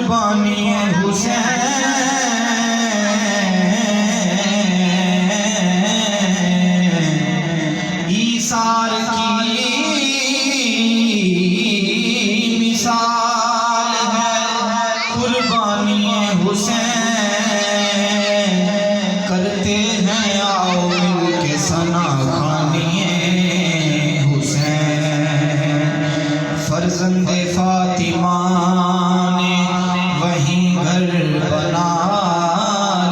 कुर्बानी हुसैन ईसार की मिसाल है कुर्बानी हुसैन करते हैं आओ मिलके सना खानिए हुसैन फर्जंदे फातिमा ने वहीं घर बना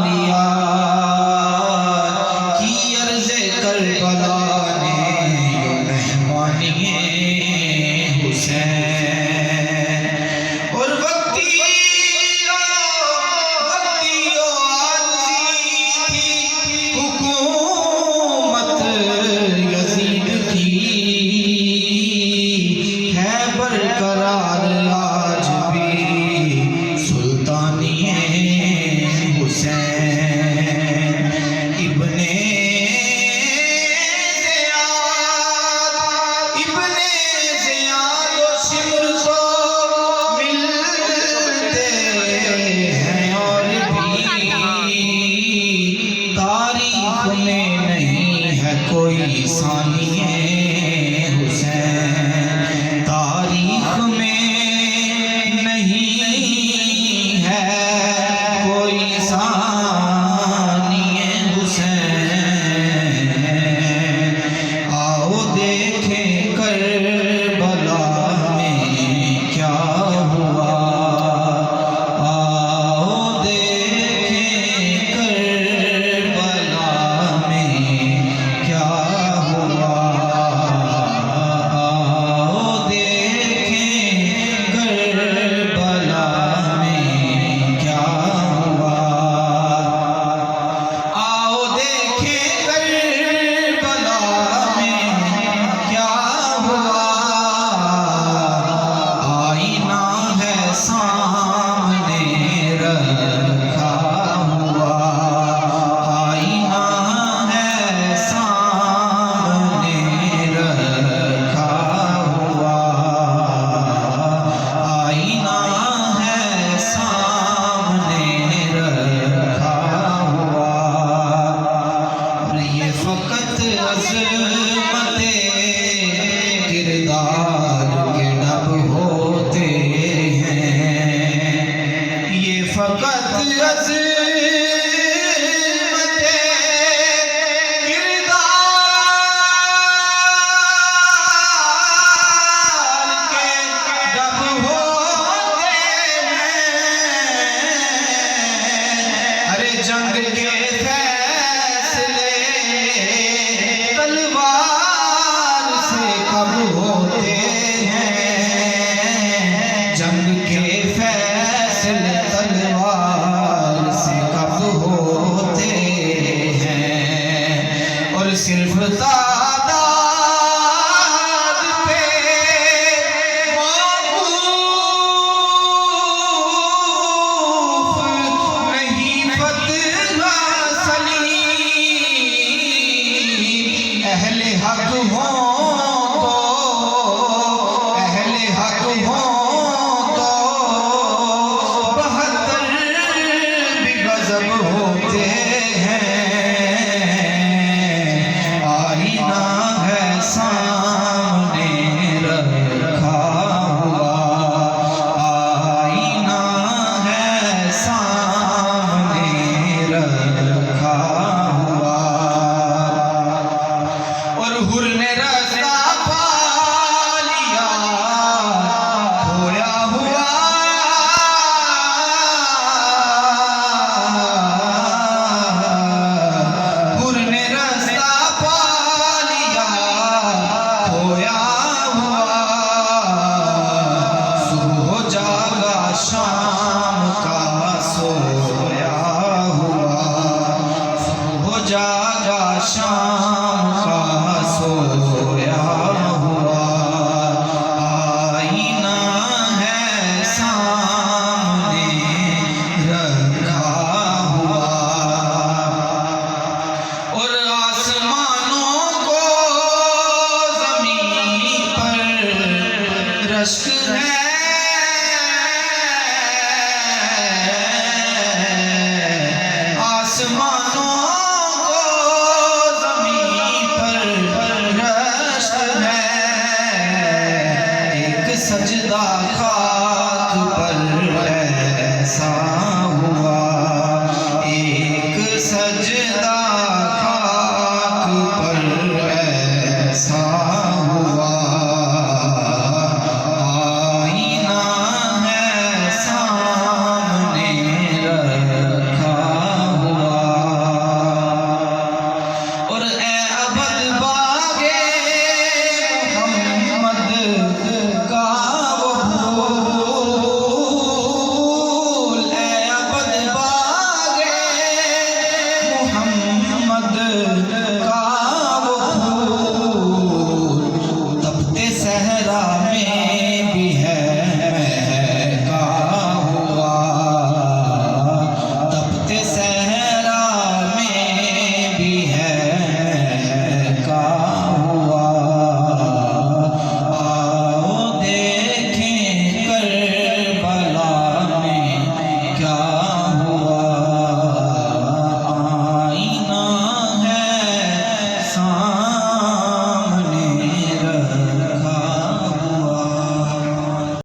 लिया कि अर्ज़े करबला ने मेहमानिए हुसैन और वक्ती हुकूमत यजीद की है बरकरार आज भी सुल्तानिए हुसैन इब्ने ज़ियाद व शिमर को मिलते हैं और भी तारीख में नहीं है कोई सानिए हुसैन तारीख में नहीं है कोई सानिए हुसैन आओ देखें करबला में क्या हुआ आओ देखें करबला में क्या हुआ आओ देखें करबला में क्या हुआ आओ देखें करबला में क्या हुआ आईना है सामने रखा हुआ आईना है सामने रखा हुआ आईना है सामने रखा हुआ और ये फकत अज़मते किरदार के डब होते हैं ये फकत अज़मते किरदार के डब होते हैं अरे जंग के फैसले तलवार से कब होते हैं जंग के फैसले तलवार से कब होते हैं और सिर्फ तादाद पे मौकूफ नहीं फतह सलीम अहले हक हों तो 72 भी गज़ब होते हैं आईना है सामने रखा हुआ आईना है सामने रखा हुआ और हुर ने रास्ता पा लिया खोया हुआ हुर ने रास्ता पा लिया खोया हुआ सुबह जागा शाम का सोया हुआ सुबह जागा शाम का सोया हुआ आईना है सामने रखा हुआ और आसमानों को जमीन पर रश्क है खाक पर ऐसा